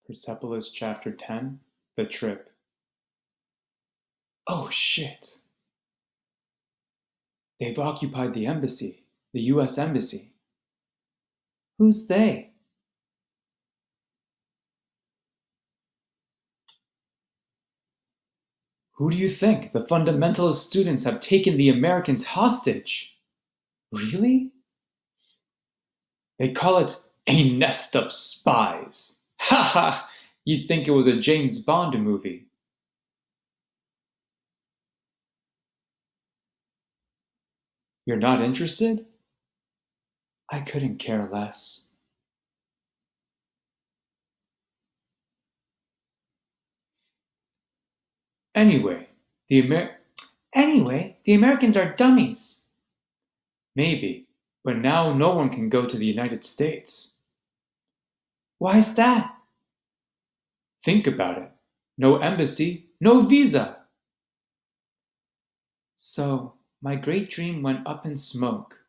Persepolis Chapter 10 The Trip. Oh shit! They've occupied the embassy. The US Embassy. Who's they? Who do you think? The fundamentalist students have taken the Americans hostage. Really? They call it a nest of spies. Ha ha! You'd think it was a James Bond movie. You're not interested? I couldn't care less. Anyway, the Amer- Anyway, the Americans are dummies. Maybe, but now no one can go to the United States. Why's that? Think about it. No embassy, no visa. So, my great dream went up in smoke.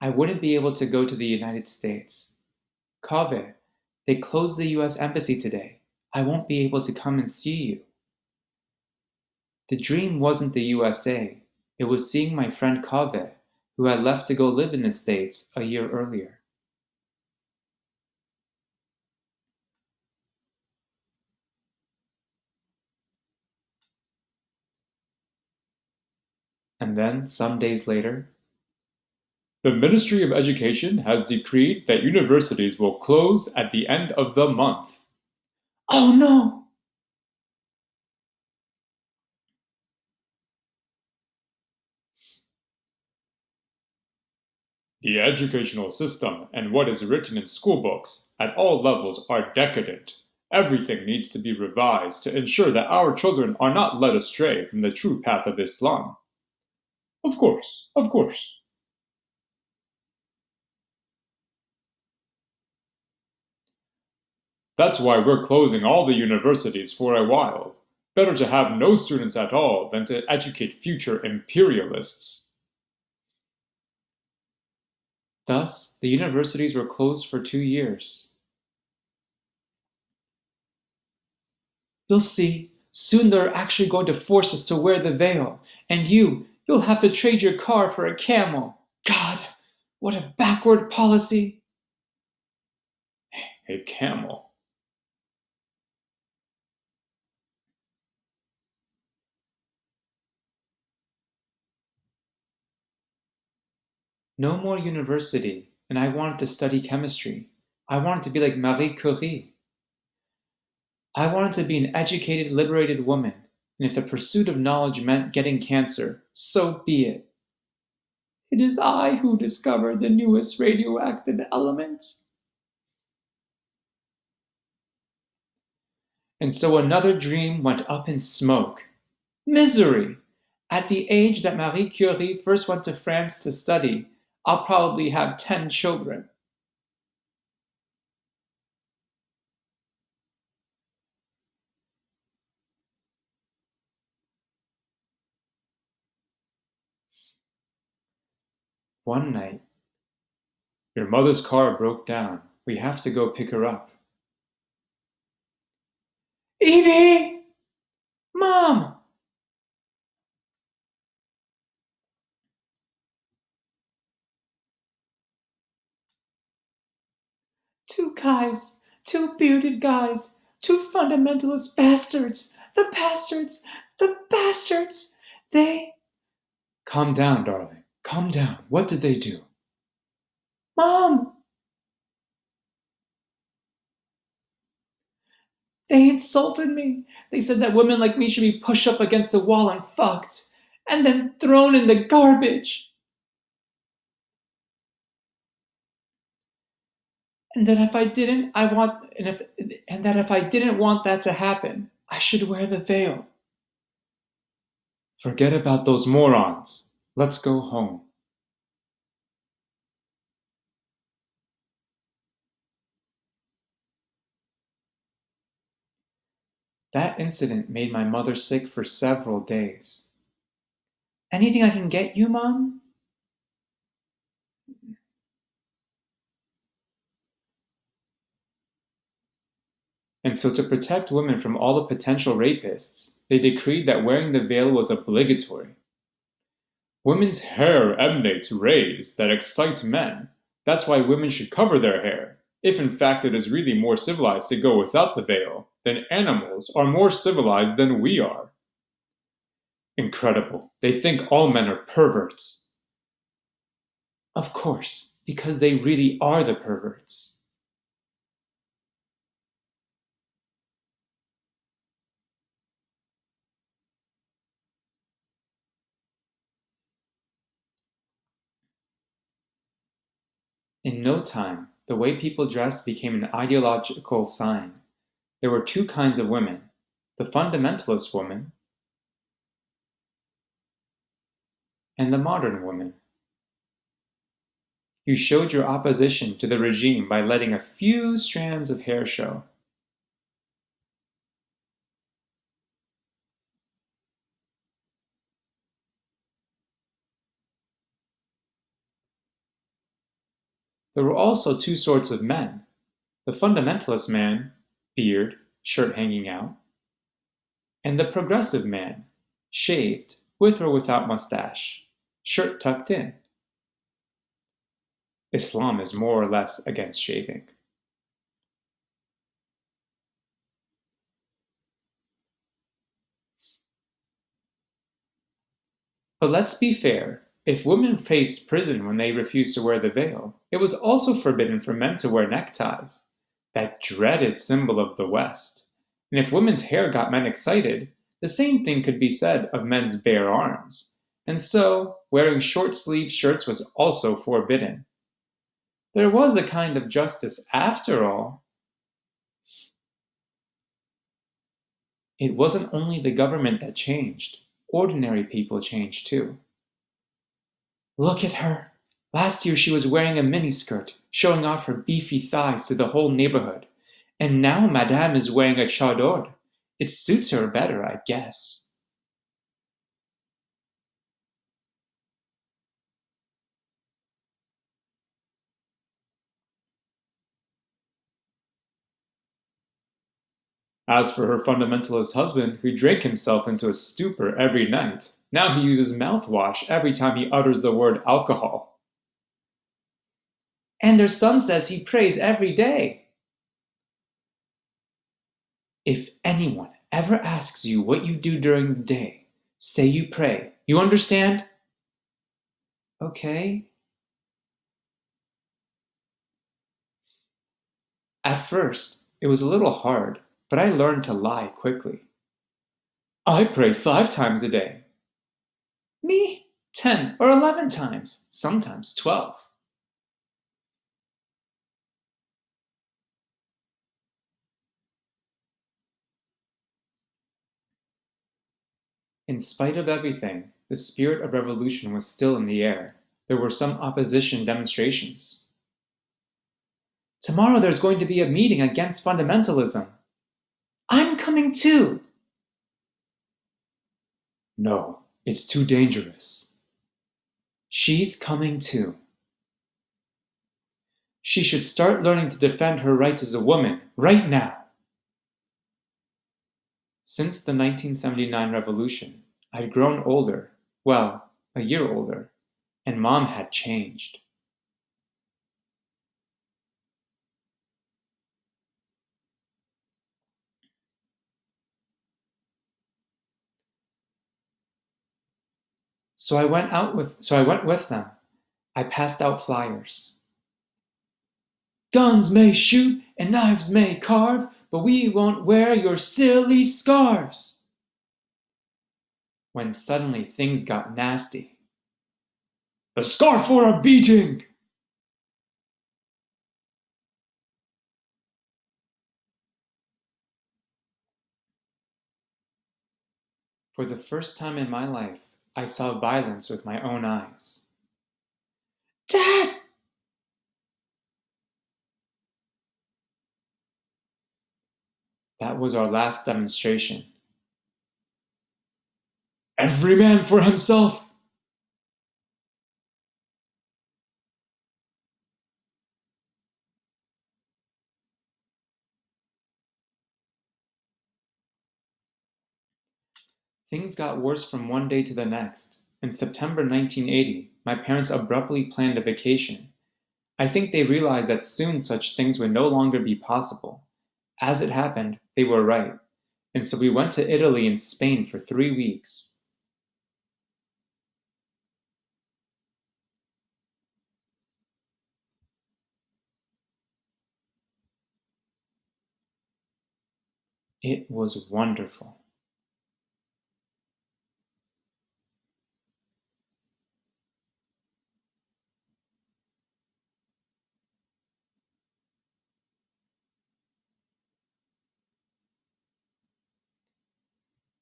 I wouldn't be able to go to the United States. Kaveh, they closed the US Embassy today. I won't be able to come and see you. The dream wasn't the USA. It was seeing my friend Kaveh, who had left to go live in the States a year earlier. And then, some days later, the Ministry of Education has decreed that universities will close at the end of the month. Oh no! The educational system and what is written in school books at all levels are decadent. Everything needs to be revised to ensure that our children are not led astray from the true path of Islam. Of course, of course. That's why we're closing all the universities for a while. Better to have no students at all than to educate future imperialists. Thus, the universities were closed for 2 years. You'll see, soon they're actually going to force us to wear the veil, and you'll have to trade your car for a camel. God, what a backward policy! A camel. No more university, and I wanted to study chemistry. I wanted to be like Marie Curie. I wanted to be an educated, liberated woman, and if the pursuit of knowledge meant getting cancer, so be it. It is I who discovered the newest radioactive element. And so another dream went up in smoke. Misery! At the age that Marie Curie first went to France to study, I'll probably have 10 children. One night, your mother's car broke down. We have to go pick her up. Evie! Mom! Two guys, two bearded guys, two fundamentalist bastards, the bastards, the bastards! They. Calm down, darling. Calm down. What did they do? Mom! They insulted me. They said that women like me should be pushed up against a wall and fucked, and then thrown in the garbage. And that if I didn't, I want, and that if I didn't want that to happen, I should wear the veil. Forget about those morons. Let's go home. That incident made my mother sick for several days. Anything I can get you, Mom? And so, to protect women from all the potential rapists, they decreed that wearing the veil was obligatory. Women's hair emanates rays that excite men. That's why women should cover their hair, if in fact it is really more civilized to go without the veil, then animals are more civilized than we are. Incredible. They think all men are perverts. Of course, because they really are the perverts. In no time, the way people dressed became an ideological sign. There were two kinds of women: the fundamentalist woman and the modern woman. You showed your opposition to the regime by letting a few strands of hair show. There were also two sorts of men: the fundamentalist man, beard, shirt hanging out, and the progressive man, shaved, with or without mustache, shirt tucked in. Islam is more or less against shaving. But let's be fair. If women faced prison when they refused to wear the veil, it was also forbidden for men to wear neckties, that dreaded symbol of the West. And if women's hair got men excited, the same thing could be said of men's bare arms. And so, wearing short sleeved shirts was also forbidden. There was a kind of justice after all. It wasn't only the government that changed, ordinary people changed too. Look at her. Last year she was wearing a miniskirt, showing off her beefy thighs to the whole neighborhood. And now Madame is wearing a chador. It suits her better, I guess. As for her fundamentalist husband, who drank himself into a stupor every night, now he uses mouthwash every time he utters the word alcohol. And their son says he prays every day. If anyone ever asks you what you do during the day, say you pray. You understand? Okay. At first, it was a little hard, but I learned to lie quickly. I pray 5 times a day. Me? 10 or 11 times, sometimes 12. In spite of everything, the spirit of revolution was still in the air. There were some opposition demonstrations. Tomorrow there's going to be a meeting against fundamentalism. I'm coming too. No, it's too dangerous. She's coming too. She should start learning to defend her rights as a woman right now. Since the 1979 revolution, I'd grown older, well, a year older, and Mom had changed. So I went with them. I passed out flyers. Guns may shoot and knives may carve, but we won't wear your silly scarves. When suddenly things got nasty. A scarf or a beating! For the first time in my life, I saw violence with my own eyes. Dad! That was our last demonstration. Every man for himself! Things got worse from one day to the next. In September 1980, my parents abruptly planned a vacation. I think they realized that soon such things would no longer be possible. As it happened, they were right, and so we went to Italy and Spain for 3 weeks. It was wonderful.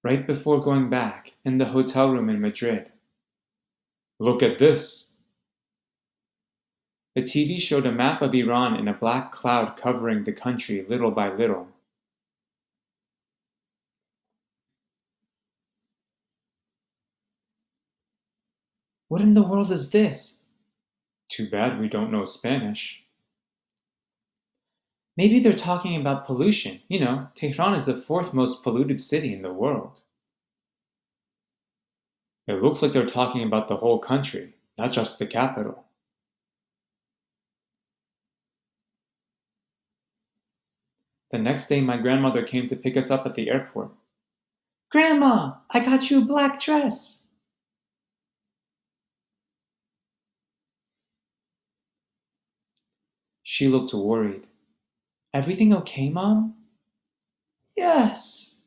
Right before going back, in the hotel room in Madrid. Look at this. The TV showed a map of Iran in a black cloud covering the country little by little. What in the world is this? Too bad we don't know Spanish. Maybe they're talking about pollution. Tehran is the fourth most polluted city in the world. It looks like they're talking about the whole country, not just the capital. The next day, my grandmother came to pick us up at the airport. Grandma, I got you a black dress. She looked worried. Everything okay, Mom? Yes.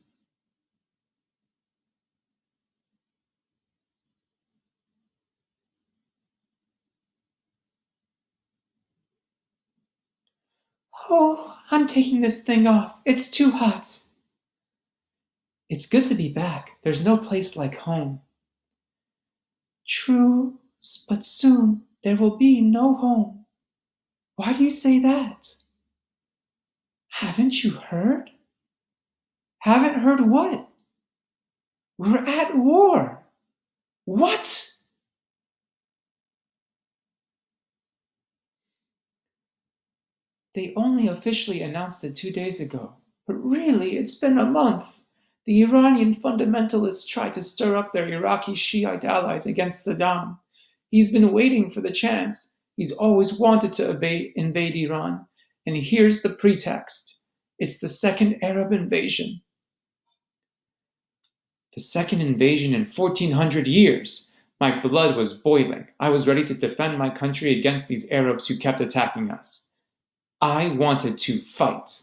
Oh, I'm taking this thing off. It's too hot. It's good to be back. There's no place like home. True, but soon there will be no home. Why do you say that? Haven't you heard? Haven't heard what? We're at war. What? They only officially announced it 2 days ago. But really, it's been a month. The Iranian fundamentalists tried to stir up their Iraqi Shiite allies against Saddam. He's been waiting for the chance. He's always wanted to invade Iran. And here's the pretext. It's the second Arab invasion. The second invasion in 1400 years. My blood was boiling. I was ready to defend my country against these Arabs who kept attacking us. I wanted to fight.